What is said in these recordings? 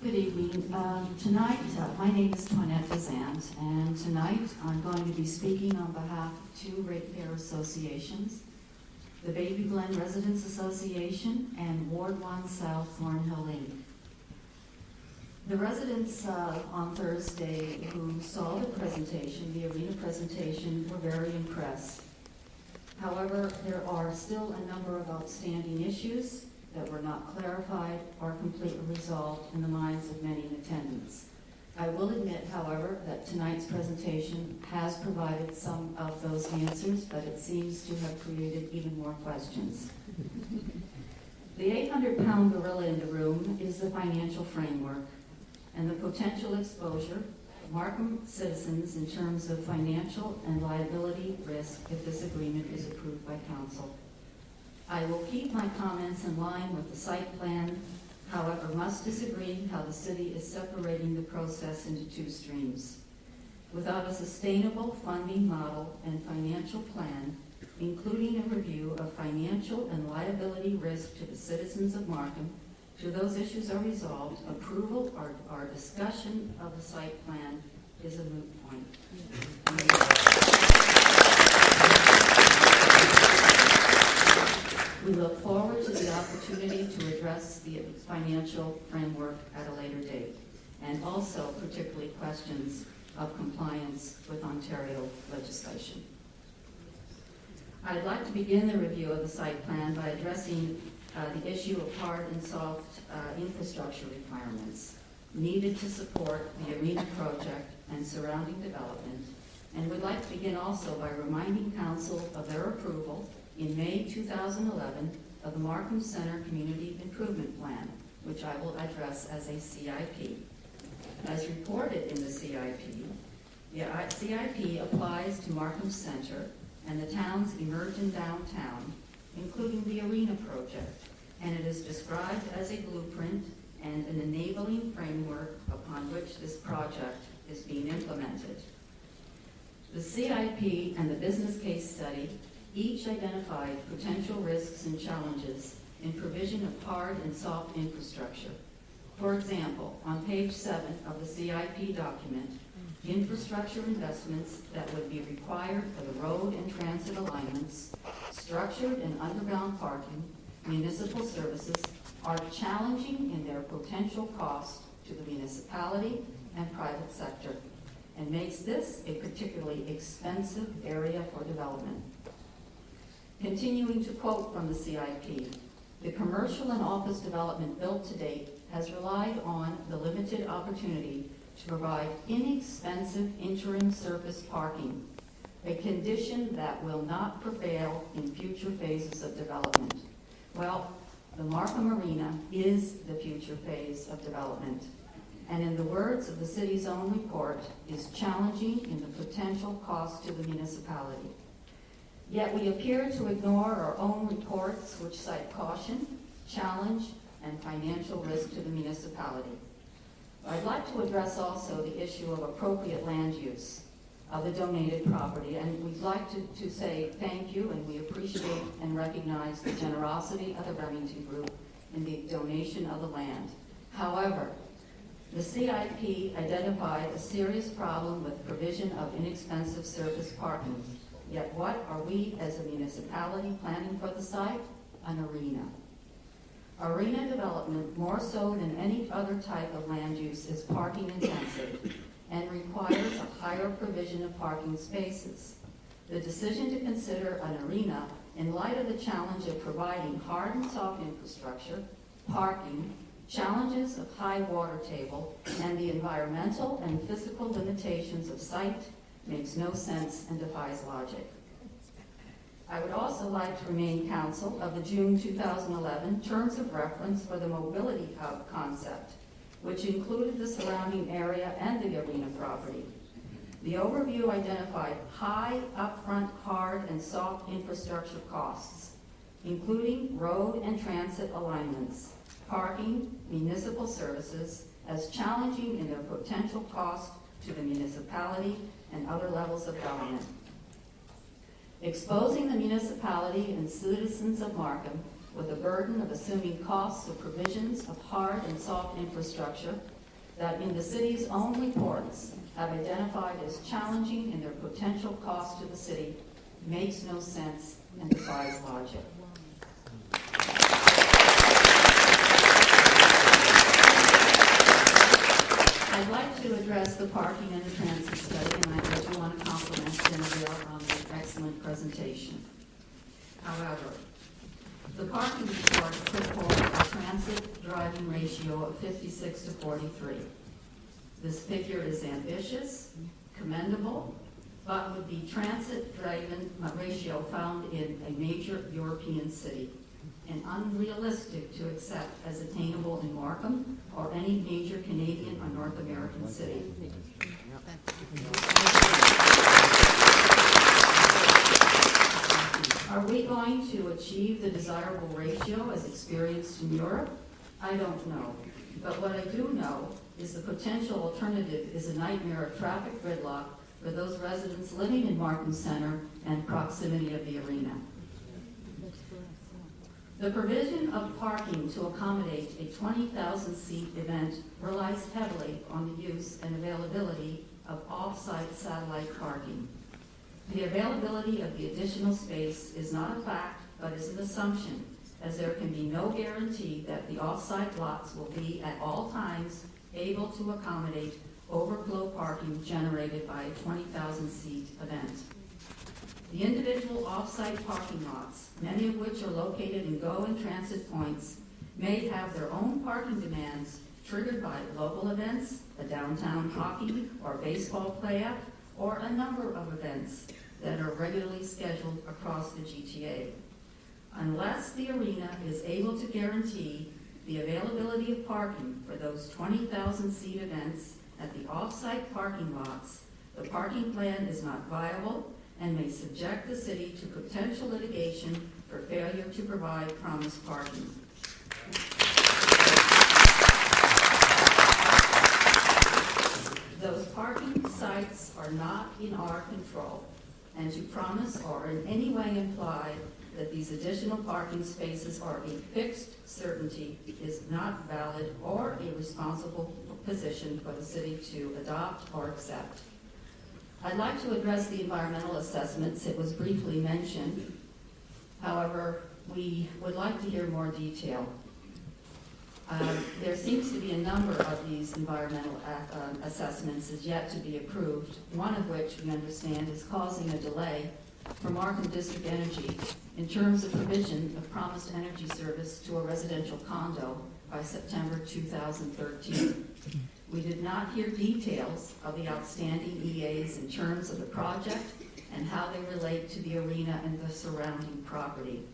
Good evening. Tonight, my name is Toinette Bezant, and tonight I'm going to be speaking on behalf of two ratepayer associations, the Bayview-Glenn Residents Association and Ward 1 South Thornhill Inc. The residents on Thursday who saw the presentation, the arena presentation, were very impressed. However, there are still a number of outstanding issues that were not clarified or completely resolved in the minds of many in attendance. I will admit, however, that tonight's presentation has provided some of those answers, but it seems to have created even more questions. The 800-pound gorilla in the room is the financial framework and the potential exposure of Markham citizens in terms of financial and liability risk if this agreement is approved by council. I will keep my comments in line with the site plan, however, must disagree how the city is separating the process into two streams. Without a sustainable funding model and financial plan, including a review of financial and liability risk to the citizens of Markham, till those issues are resolved, approval or discussion of the site plan is a moot point. We look forward to the opportunity to address the financial framework at a later date, and also particularly questions of compliance with Ontario legislation. I'd like to begin the review of the site plan by addressing the issue of hard and soft infrastructure requirements needed to support the arena project and surrounding development, and would like to begin also by reminding Council of their approval in May 2011 of the Markham Center Community Improvement Plan, which I will address as a CIP. As reported in the CIP, the CIP applies to Markham Center and the town's emerging downtown, including the arena project, and it is described as a blueprint and an enabling framework upon which this project is being implemented. The CIP and the business case study each identified potential risks and challenges in provision of hard and soft infrastructure. For example, on page 7 of the CIP document, infrastructure investments that would be required for the road and transit alignments, structured and underground parking, municipal services are challenging in their potential cost to the municipality and private sector, and makes this a particularly expensive area for development. Continuing to quote from the CIP, the commercial and office development built to date has relied on the limited opportunity to provide inexpensive interim surface parking, a condition that will not prevail in future phases of development. Well, the Markham Arena is the future phase of development, and in the words of the city's own report, is challenging in the potential cost to the municipality. Yet we appear to ignore our own reports which cite caution, challenge, and financial risk to the municipality. I'd like to address also the issue of appropriate land use of the donated property, and we'd like to say thank you, and we appreciate and recognize the generosity of the Remington Group in the donation of the land. However, the CIP identified a serious problem with provision of inexpensive surface parking. Yet what are we as a municipality planning for the site? An arena. Arena development, more so than any other type of land use, is parking intensive and requires a higher provision of parking spaces. The decision to consider an arena in light of the challenge of providing hard and soft infrastructure, parking, challenges of high water table, and the environmental and physical limitations of site makes no sense and defies logic. I would also like to remind Council of the June 2011 terms of reference for the mobility hub concept, which included the surrounding area and the arena property. The overview identified high upfront hard and soft infrastructure costs, including road and transit alignments, parking, municipal services, as challenging in their potential cost to the municipality and other levels of government. Exposing the municipality and citizens of Markham with the burden of assuming costs of provisions of hard and soft infrastructure that in the city's own reports have identified as challenging in their potential cost to the city makes no sense and defies logic. I'd like to address the parking and the transit study, and I do want to compliment Genevieve on the excellent presentation. However, the parking report put forward a transit driving ratio of 56 to 43. This figure is ambitious, commendable, but would be transit driving ratio found in a major European city and unrealistic to accept as attainable in Markham or any major Canadian or North American city. Are we going to achieve the desirable ratio as experienced in Europe? I don't know. But what I do know is the potential alternative is a nightmare of traffic gridlock for those residents living in Markham Center and proximity of the arena. The provision of parking to accommodate a 20,000-seat event relies heavily on the use and availability of off-site satellite parking. The availability of the additional space is not a fact, but is an assumption, as there can be no guarantee that the off-site lots will be at all times able to accommodate overflow parking generated by a 20,000-seat event. The individual off-site parking lots, many of which are located in go and transit points, may have their own parking demands triggered by local events, a downtown hockey or baseball playoff, or a number of events that are regularly scheduled across the GTA. Unless the arena is able to guarantee the availability of parking for those 20,000-seat events at the off-site parking lots, the parking plan is not viable and may subject the city to potential litigation for failure to provide promised parking. Those parking sites are not in our control, and to promise or in any way imply that these additional parking spaces are a fixed certainty is not valid or a responsible position for the city to adopt or accept. I'd like to address the environmental assessments. It was briefly mentioned. However, we would like to hear more detail. There seems to be a number of these environmental assessments as yet to be approved, one of which we understand is causing a delay for Markham District Energy in terms of provision of promised energy service to a residential condo by September 2013. We did not hear details of the outstanding EAs in terms of the project and how they relate to the arena and the surrounding property.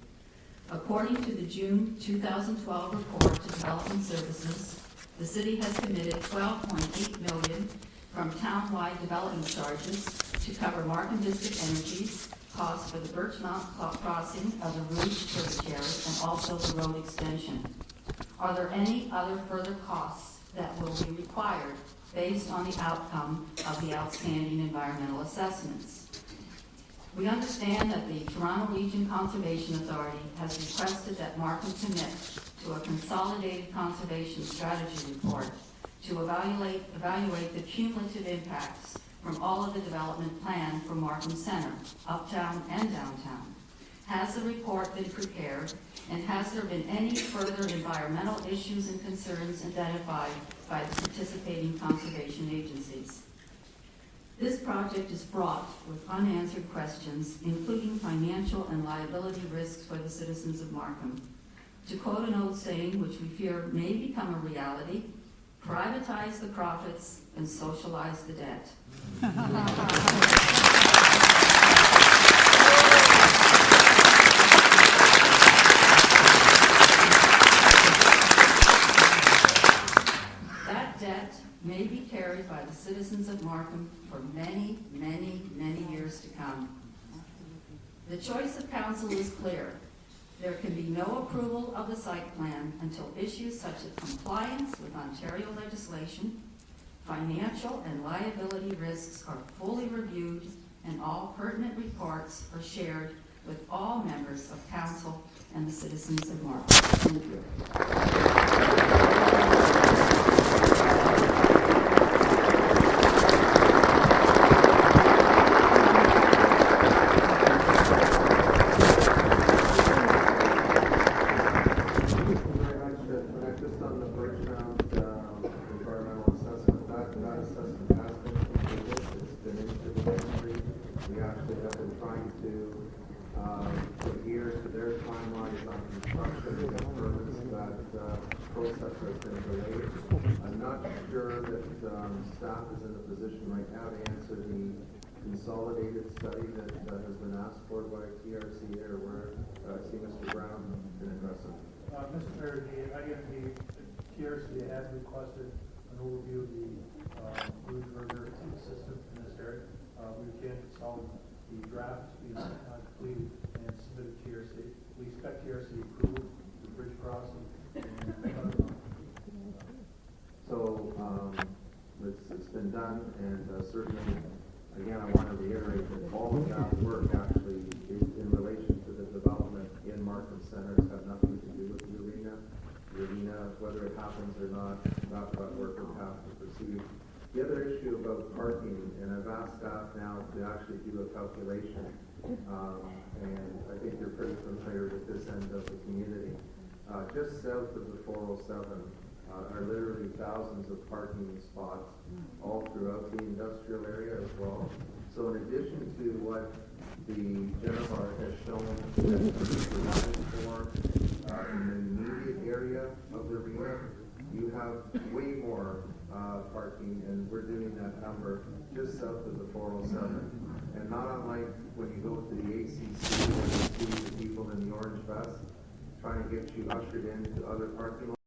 According to the June 2012 report to Development Services, the city has committed $12.8 million from townwide development charges to cover Markham District Energy's costs for the Birchmount crossing of the Rouge Tributary and also the road extension. Are there any other further costs that will be required based on the outcome of the outstanding environmental assessments? We understand that the Toronto Region Conservation Authority has requested that Markham commit to a consolidated conservation strategy report to evaluate the cumulative impacts from all of the development planned for Markham Center, Uptown and Downtown. Has the report been prepared, and has there been any further environmental issues and concerns identified by the participating conservation agencies? This project is fraught with unanswered questions, including financial and liability risks for the citizens of Markham. To quote an old saying, which we fear may become a reality, privatize the profits and socialize the debt. That debt may be carried by the citizens of Markham for many, many, many years to come. The choice of council is clear. There can be no approval of the site plan until issues such as compliance with Ontario legislation, financial and liability risks are fully reviewed, and all pertinent reports are shared with all members of council and the citizens of Markham. Thank you. adhere to their timelines on construction and permits. That process has been delayed. I'm not sure that staff is in a position right now to answer the consolidated study that has been asked for by TRCA, or where I see Mr. Brown can address it. Mr. Mayor, the TRCA has requested an overview of the Blue River system in this area. We can consult the draft is completed and submitted to TRCA. We expect TRCA approval of the bridge crossing. So it's been done, and certainly, again, I want to reiterate that all of that work actually is in relation to the development in Markham Center. It's got nothing to do with the arena. The arena, whether it happens or not, that work will have to proceed. The other issue about parking, and I've asked staff now to actually do a calculation, and I think you're pretty familiar with this end of the community. Just south of the 407 are literally thousands of parking spots all throughout the industrial area as well. So in addition to what the Jennifer has shown that is provided for in the immediate area of the arena, you have way more parking, and we're doing that number just south of the 407. And not unlike when you go to the ACC, where you see the people in the orange vest trying to get you ushered into other parking lots.